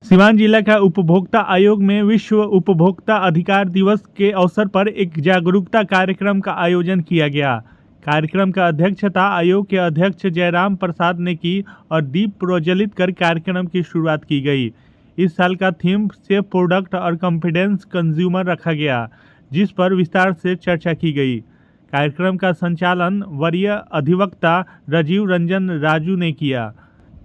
सीवान जिला का उपभोक्ता आयोग में विश्व उपभोक्ता अधिकार दिवस के अवसर पर एक जागरूकता कार्यक्रम का आयोजन किया गया। कार्यक्रम का अध्यक्षता आयोग के अध्यक्ष जयराम प्रसाद ने की और दीप प्रज्वलित कर कार्यक्रम की शुरुआत की गई। इस साल का थीम सेफ प्रोडक्ट और कॉन्फिडेंस कंज्यूमर रखा गया, जिस पर विस्तार से चर्चा की गई। कार्यक्रम का संचालन वरीय अधिवक्ता राजीव रंजन राजू ने किया।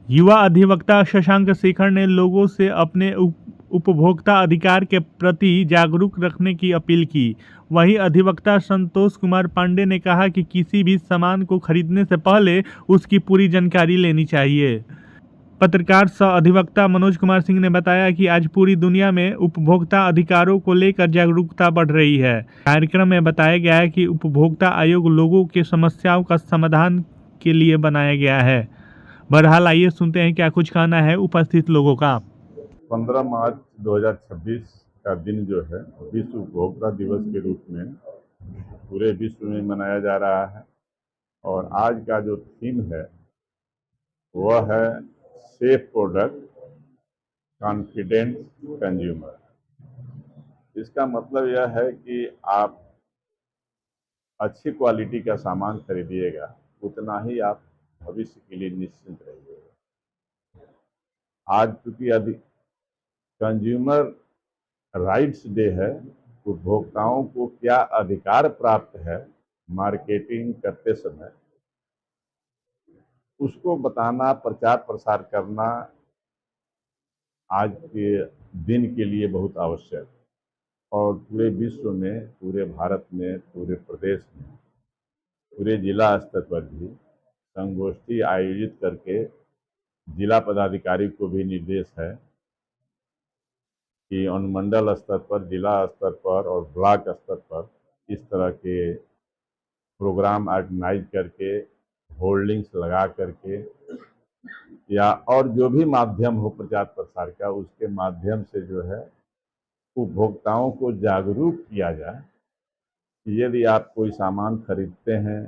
युवा अधिवक्ता शशांक शेखर ने लोगों से अपने उपभोक्ता अधिकार के प्रति जागरूक रखने की अपील की। वहीं अधिवक्ता संतोष कुमार पांडे ने कहा कि किसी भी सामान को खरीदने से पहले उसकी पूरी जानकारी लेनी चाहिए। पत्रकार सह अधिवक्ता मनोज कुमार सिंह ने बताया कि आज पूरी दुनिया में उपभोक्ता अधिकारों को लेकर जागरूकता बढ़ रही है। कार्यक्रम में बताया गया है कि उपभोक्ता आयोग लोगों के समस्याओं का समाधान के लिए बनाया गया है। बहरहाल आइए सुनते हैं क्या कुछ कहना है उपस्थित लोगों का। 15 मार्च 2026 का दिन जो है विश्व उपभोक्ता दिवस के रूप में पूरे विश्व में मनाया जा रहा है और आज का जो थीम है वह है सेफ प्रोडक्ट कॉन्फिडेंस कंज्यूमर। इसका मतलब यह है कि आप अच्छी क्वालिटी का सामान खरीदिएगा उतना ही आप भविष्य के लिए निश्चिंत रहिएगा। आज चूंकि कंज्यूमर राइट्स डे है, उपभोक्ताओं को क्या अधिकार प्राप्त है मार्केटिंग करते समय उसको बताना, प्रचार प्रसार करना आज के दिन के लिए बहुत आवश्यक और पूरे विश्व में, पूरे भारत में, पूरे प्रदेश में, पूरे जिला स्तर पर भी संगोष्ठी आयोजित करके जिला पदाधिकारी को भी निर्देश है कि अनुमंडल स्तर पर, जिला स्तर पर और ब्लॉक स्तर पर इस तरह के प्रोग्राम ऑर्गेनाइज करके, होल्डिंग्स लगा करके या और जो भी माध्यम हो प्रचार प्रसार का, उसके माध्यम से जो है उपभोक्ताओं को जागरूक किया जाए कि यदि आप कोई सामान खरीदते हैं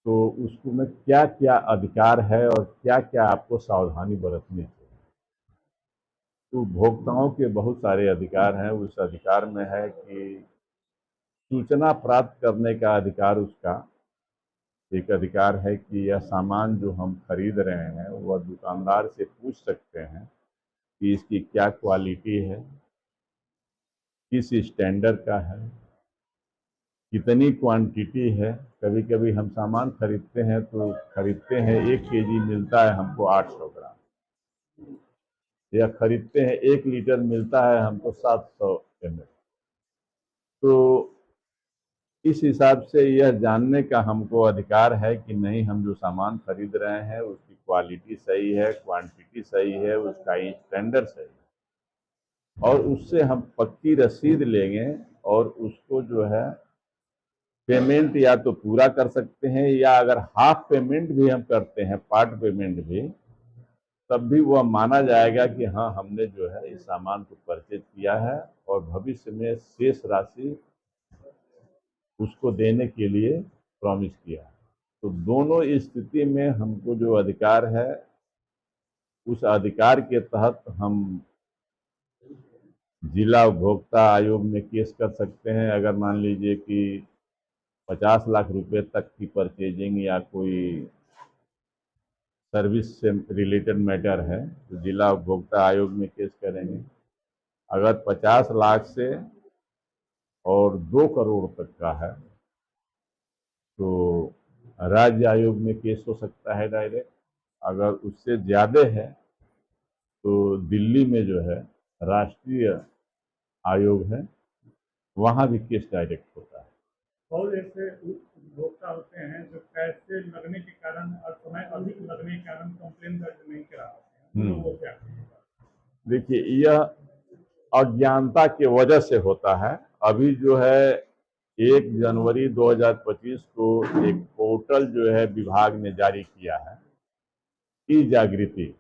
तो उसको में क्या क्या अधिकार है और क्या क्या आपको सावधानी बरतनी चाहिए। उपभोक्ताओं के बहुत सारे अधिकार हैं। उस अधिकार में है कि सूचना प्राप्त करने का अधिकार, उसका एक अधिकार है कि यह सामान जो हम खरीद रहे हैं वह दुकानदार से पूछ सकते हैं कि इसकी क्या क्वालिटी है, किस स्टैंडर्ड का है, कितनी क्वांटिटी है। कभी कभी हम सामान खरीदते हैं तो खरीदते हैं 1 केजी, मिलता है हमको 800 ग्राम, या खरीदते हैं 1 लीटर, मिलता है हमको 700 ml। तो इस हिसाब से यह जानने का हमको अधिकार है कि नहीं, हम जो सामान खरीद रहे हैं उसकी क्वालिटी सही है, क्वांटिटी सही है, उसका स्टैंडर्ड सही है, और उससे हम पक्की रसीद लेंगे और उसको जो है पेमेंट या तो पूरा कर सकते हैं या अगर हाफ पेमेंट भी हम करते हैं, पार्ट पेमेंट भी, तब भी वह माना जाएगा कि हाँ, हमने जो है इस सामान को परचेज किया है और भविष्य में शेष राशि उसको देने के लिए प्रॉमिस किया है। तो दोनों स्थिति में हमको जो अधिकार है उस अधिकार के तहत हम जिला उपभोक्ता आयोग में केस कर सकते हैं। अगर मान लीजिए कि 50 लाख रुपए तक की परचेजिंग या कोई सर्विस से रिलेटेड मैटर है तो जिला उपभोक्ता आयोग में केस करेंगे। अगर 50 लाख से और 2 करोड़ तक का है तो राज्य आयोग में केस हो सकता है डायरेक्ट। अगर उससे ज़्यादा है तो दिल्ली में जो है राष्ट्रीय आयोग है, वहाँ भी केस डायरेक्ट होता है। और ऐसे उपभोक्ता होते हैं जो पैसे लगने के कारण और समय अधिक लगने के कारण कंप्लेन दर्ज नहीं करा पाते हैं, वो क्या करेगा? देखिए, यह अज्ञानता की वजह से होता है। अभी जो है 1 जनवरी 2025 को एक पोर्टल जो है विभाग ने जारी किया है, ई जागृति।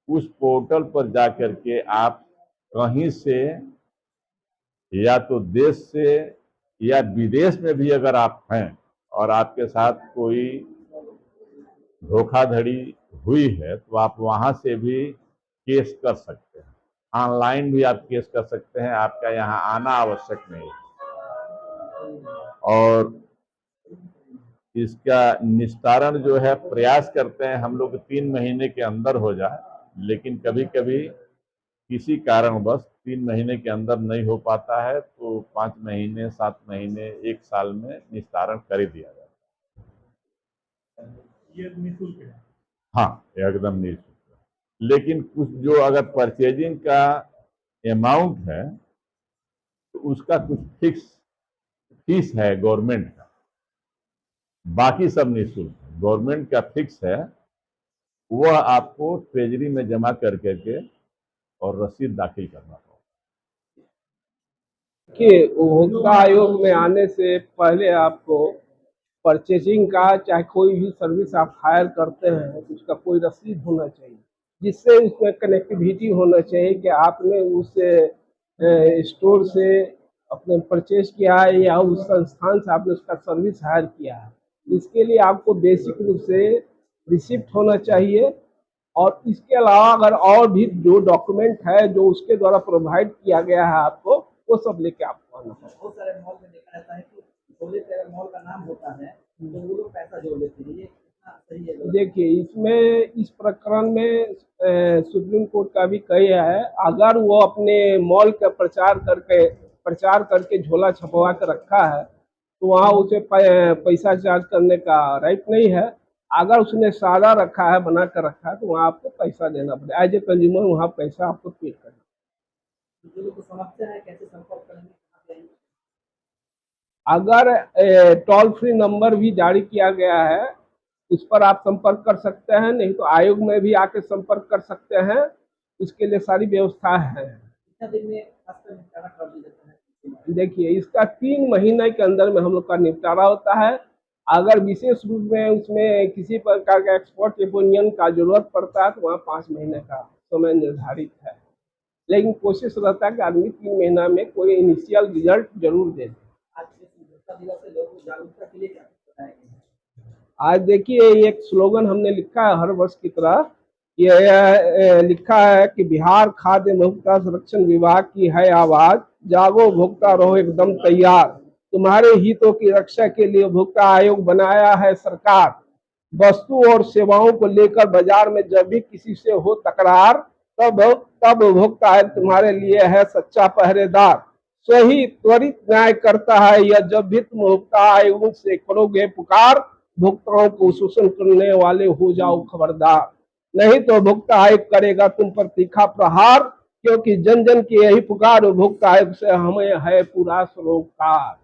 उस पोर्टल पर जाकर के आप कहीं से, या तो देश से या विदेश में भी अगर आप हैं और आपके साथ कोई धोखाधड़ी हुई है तो आप वहां से भी केस कर सकते हैं। ऑनलाइन भी आप केस कर सकते हैं, आपका यहाँ आना आवश्यक नहीं है। और इसका निस्तारण जो है प्रयास करते हैं हम लोग 3 महीने के अंदर हो जाए, लेकिन कभी कभी किसी कारणवश 3 महीने के अंदर नहीं हो पाता है तो 5 महीने, 7 महीने, 1 साल में निस्तारण कर ही दिया जाता है। ये निःशुल्क है? हाँ, एकदम निःशुल्क। लेकिन कुछ जो अगर परचेजिंग का अमाउंट है तो उसका कुछ फिक्स फीस है गवर्नमेंट का, बाकी सब निःशुल्क है। गवर्नमेंट का फिक्स है, वह आपको ट्रेजरी में जमा करके और रसीद दाखिल करना होगा। कि उपभोक्ता आयोग में आने से पहले आपको परचेजिंग का चाहे कोई भी सर्विस आप हायर करते हैं उसका कोई रसीद होना चाहिए, जिससे उसमें कनेक्टिविटी होना चाहिए कि आपने उस स्टोर से अपने परचेज किया है या उस संस्थान से आपने उसका सर्विस हायर किया है। इसके लिए आपको बेसिक रूप से रिसिप्ट होना चाहिए, और इसके अलावा अगर और भी जो डॉक्यूमेंट है जो उसके द्वारा प्रोवाइड किया गया है आपको, वो सब लेके आपको आना होगा। बहुत सारे मॉल में देखा जाता है कि बोले से अगर मॉल का नाम होता है तो वो लोग पैसा जोड़ लेते हैं, ये कितना सही है? देखिए, इसमें इस प्रकरण में सुप्रीम कोर्ट का भी कही है, अगर वो अपने मॉल का प्रचार करके झोला छपवा के रखा है तो वहाँ उसे पैसा चार्ज करने का राइट नहीं है। अगर उसने सादा रखा है, बना कर रखा है, तो वहाँ आपको पैसा देना पड़ेगा। एज ए कंज्यूमर वहाँ पैसा आपको पे करना। जो लोग समझते हैं कैसे संपर्क करेंगे, कहाँ जाएंगे? अगर टोल फ्री नंबर भी जारी किया गया है, उस पर आप संपर्क कर सकते हैं, नहीं तो आयोग में भी आके संपर्क कर सकते हैं। इसके लिए सारी व्यवस्था है। कितना दिन में खासकर निपटारा कर दिया जाता है? देखिए, इसका 3 महीने के अंदर में हम लोग का निपटारा होता है। अगर विशेष रूप में उसमें किसी प्रकार का एक्सपर्ट ओपिनियन का जरूरत पड़ता है तो वहाँ 5 महीने का समय निर्धारित है, लेकिन कोशिश रहता है कि आदमी 3 महीना में कोई इनिशियल रिजल्ट जरूर दे। आज के उपभोक्ता दिवस से लोगों को जागरूकता के लिए क्या बताएंगे? आज देखिए, एक स्लोगन हमने लिखा है हर वर्ष की तरह। ये लिखा है कि बिहार खाद्य उपभोक्ता संरक्षण विभाग की है आवाज, जागो उपभोक्ता रहो एकदम तैयार, तुम्हारे हितों की रक्षा के लिए उपभोक्ता आयोग बनाया है सरकार। वस्तु और सेवाओं को लेकर बाजार में जब भी किसी से हो तकरार, तब उपभोक्ता आयोग तुम्हारे लिए है सच्चा पहरेदार। सही त्वरित न्याय करता है यह जब भी तुम उपभोक्ता आयोग से करोगे पुकार, भुगताओं को शोषण करने वाले हो जाओ खबरदार, नहीं तो उपभोक्ता आयोग करेगा तुम पर तीखा प्रहार, क्योंकि जन जन की यही पुकार उपभोक्ता आयोग से हमें है पूरा सरोकार।